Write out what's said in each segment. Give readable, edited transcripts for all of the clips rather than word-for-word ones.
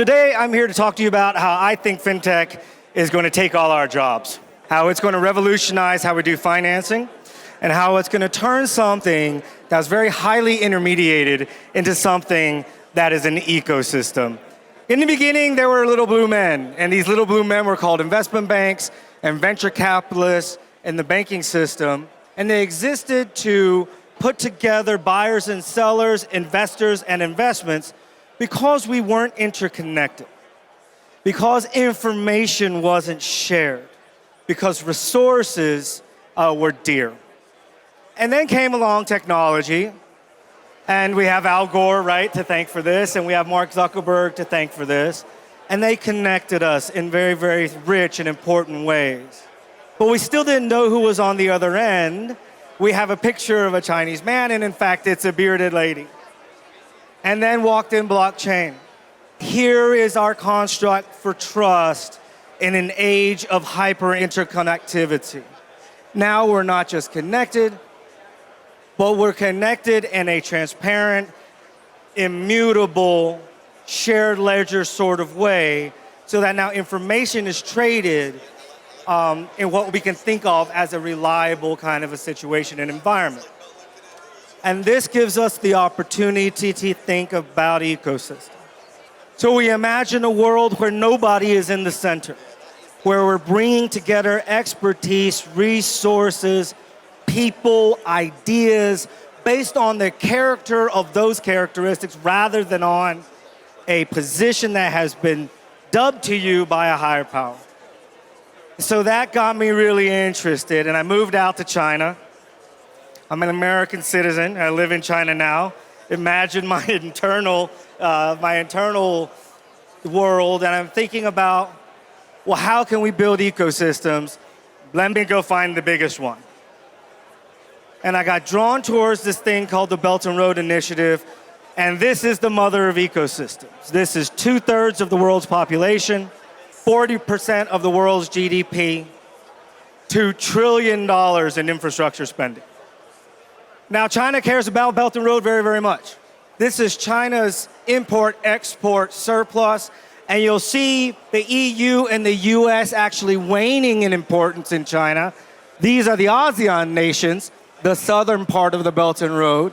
Today, I'm here to talk to you about how I think Fintech is going to take all our jobs, how it's going to revolutionize how we do financing, and how it's going to turn something that's very highly intermediated into something that is an ecosystem. In the beginning, there were little blue men, and these little blue men were called investment banks and venture capitalists in the banking system, and they existed to put together buyers and sellers, investors and investments because we weren't interconnected, because information wasn't shared, because resources were dear. And then came along technology, and we have Al Gore, right, to thank for this, and we have Mark Zuckerberg to thank for this, and they connected us in very, very rich and important ways. But we still didn't know who was on the other end. We have a picture of a Chinese man, and in fact, it's a bearded lady. And then walked in blockchain. Here is our construct for trust in an age of hyper interconnectivity. Now we're not just connected, but we're connected in a transparent, immutable, shared ledger sort of way, so that now information is traded in what we can think of as a reliable kind of a situation and environment. And this gives us the opportunity to think about ecosystem. So we imagine a world where nobody is in the center, where we're bringing together expertise, resources, people, ideas, based on the character of those characteristics rather than on a position that has been dubbed to you by a higher power. So that got me really interested, and I moved out to China. I'm an American citizen. I live in China now. Imagine my internal world, and I'm thinking about, well, how can we build ecosystems? Let me go find the biggest one. And I got drawn towards this thing called the Belt and Road Initiative, and this is the mother of ecosystems. This is 2/3 of the world's population, 40% of the world's GDP, $2 trillion in infrastructure spending. Now, China cares about Belt and Road very, very much. This is China's import-export surplus, and you'll see the EU and the US actually waning in importance in China. These are the ASEAN nations, the southern part of the Belt and Road,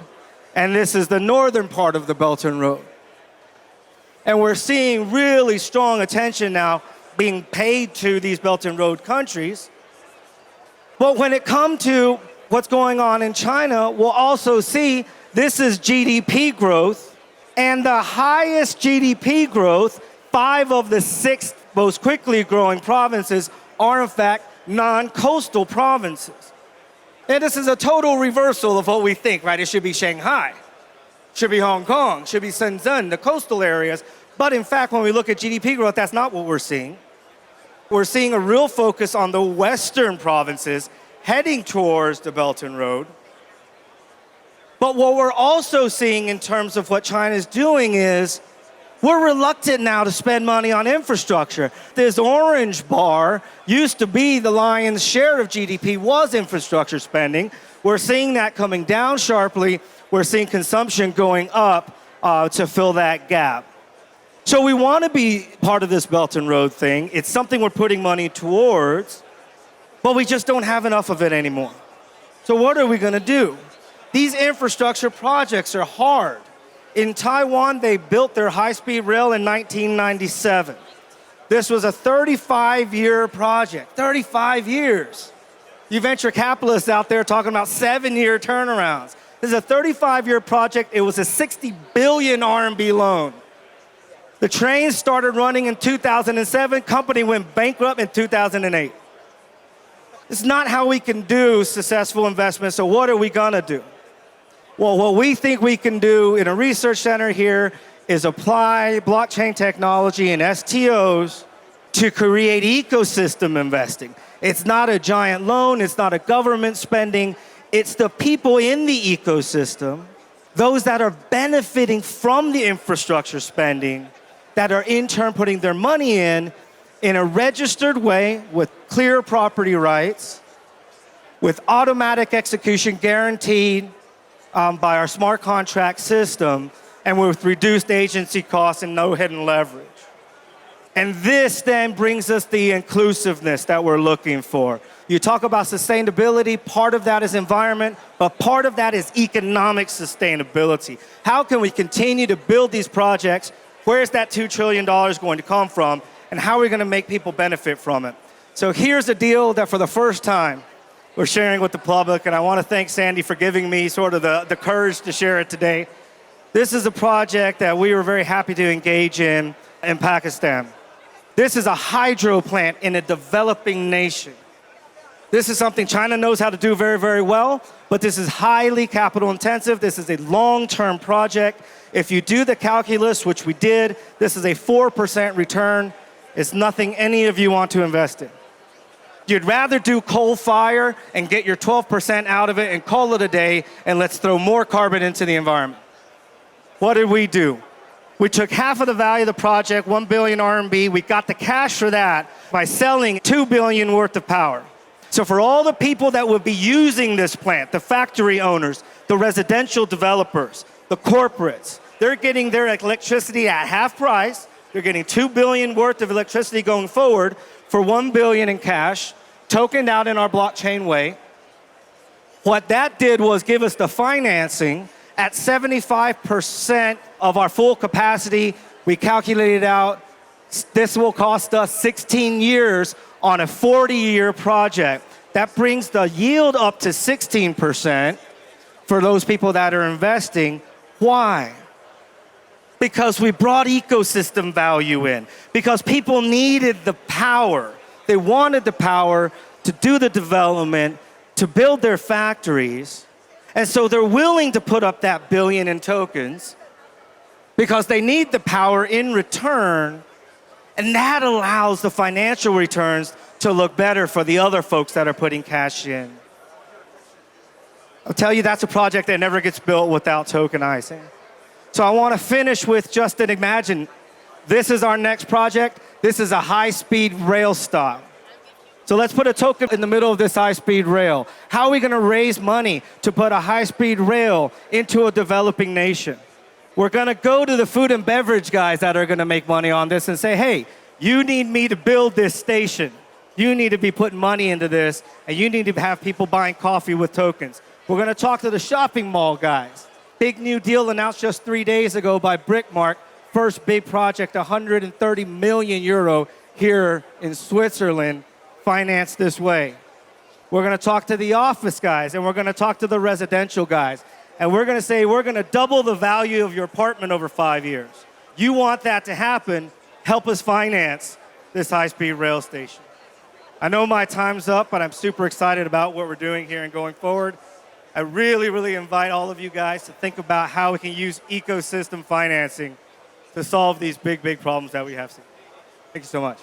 and this is the northern part of the Belt and Road. And we're seeing really strong attention now being paid to these Belt and Road countries. But when it comes to what's going on in China, we'll also see this is GDP growth, and the highest GDP growth, 5 of the 6 most quickly growing provinces are in fact non-coastal provinces. And this is a total reversal of what we think, right? It should be Shanghai, should be Hong Kong, should be Shenzhen, the coastal areas. But in fact, when we look at GDP growth, that's not what we're seeing. We're seeing a real focus on the western provinces heading towards the Belt and Road. But what we're also seeing in terms of what China's doing is we're reluctant now to spend money on infrastructure. This orange bar used to be the lion's share of GDP was infrastructure spending. We're seeing that coming down sharply. We're seeing consumption going up to fill that gap. So we want to be part of this Belt and Road thing. It's something we're putting money towards, but we just don't have enough of it anymore. So what are we going to do? These infrastructure projects are hard. In Taiwan, they built their high-speed rail in 1997. This was a 35-year project, 35 years. You venture capitalists out there talking about 7-year turnarounds. This is a 35-year project. It was a 60 billion RMB loan. The train started running in 2007. Company went bankrupt in 2008. It's not how we can do successful investments, so what are we gonna do? Well, what we think we can do in a research center here is apply blockchain technology and STOs to create ecosystem investing. It's not a giant loan, it's not a government spending, it's the people in the ecosystem, those that are benefiting from the infrastructure spending, that are in turn putting their money in a registered way with clear property rights, with automatic execution guaranteed by our smart contract system, and with reduced agency costs and no hidden leverage. And this then brings us the inclusiveness that we're looking for. You talk about sustainability, part of that is environment, but part of that is economic sustainability. How can we continue to build these projects? Where's that $2 trillion going to come from? And how are we going to make people benefit from it? So here's a deal that for the first time we're sharing with the public, and I want to thank Sandy for giving me sort of the courage to share it today. This is a project that we were very happy to engage in Pakistan. This is a hydro plant in a developing nation. This is something China knows how to do very, very well, but this is highly capital intensive. This is a long-term project. If you do the calculus, which we did, this is a 4% return. It's nothing any of you want to invest in. You'd rather do coal fire and get your 12% out of it and call it a day, and let's throw more carbon into the environment. What did we do? We took half of the value of the project, 1 billion RMB. We got the cash for that by selling 2 billion worth of power. So for all the people that would be using this plant, the factory owners, the residential developers, the corporates, they're getting their electricity at half price. They're getting 2 billion worth of electricity going forward for 1 billion in cash, tokened out in our blockchain way. What that did was give us the financing at 75% of our full capacity. We calculated out this will cost us 16 years on a 40-year project. That brings the yield up to 16% for those people that are investing. Why? Because we brought ecosystem value in. Because people needed the power. They wanted the power to do the development, to build their factories. And so they're willing to put up that billion in tokens because they need the power in return. And that allows the financial returns to look better for the other folks that are putting cash in. I'll tell you, that's a project that never gets built without tokenizing. So I want to finish with just an imagine. This is our next project. This is a high-speed rail stop. So let's put a token in the middle of this high-speed rail. How are we going to raise money to put a high-speed rail into a developing nation? We're going to go to the food and beverage guys that are going to make money on this and say, hey, you need me to build this station. You need to be putting money into this, and you need to have people buying coffee with tokens. We're going to talk to the shopping mall guys. Big new deal announced just 3 days ago by Brickmark. First big project, 130 million euro here in Switzerland, financed this way. We're going to talk to the office guys, and we're going to talk to the residential guys. And we're going to say, we're going to double the value of your apartment over 5 years. You want that to happen, help us finance this high-speed rail station. I know my time's up, but I'm super excited about what we're doing here and going forward. I really, really invite all of you guys to think about how we can use ecosystem financing to solve these big, big problems that we have seen. Thank you so much.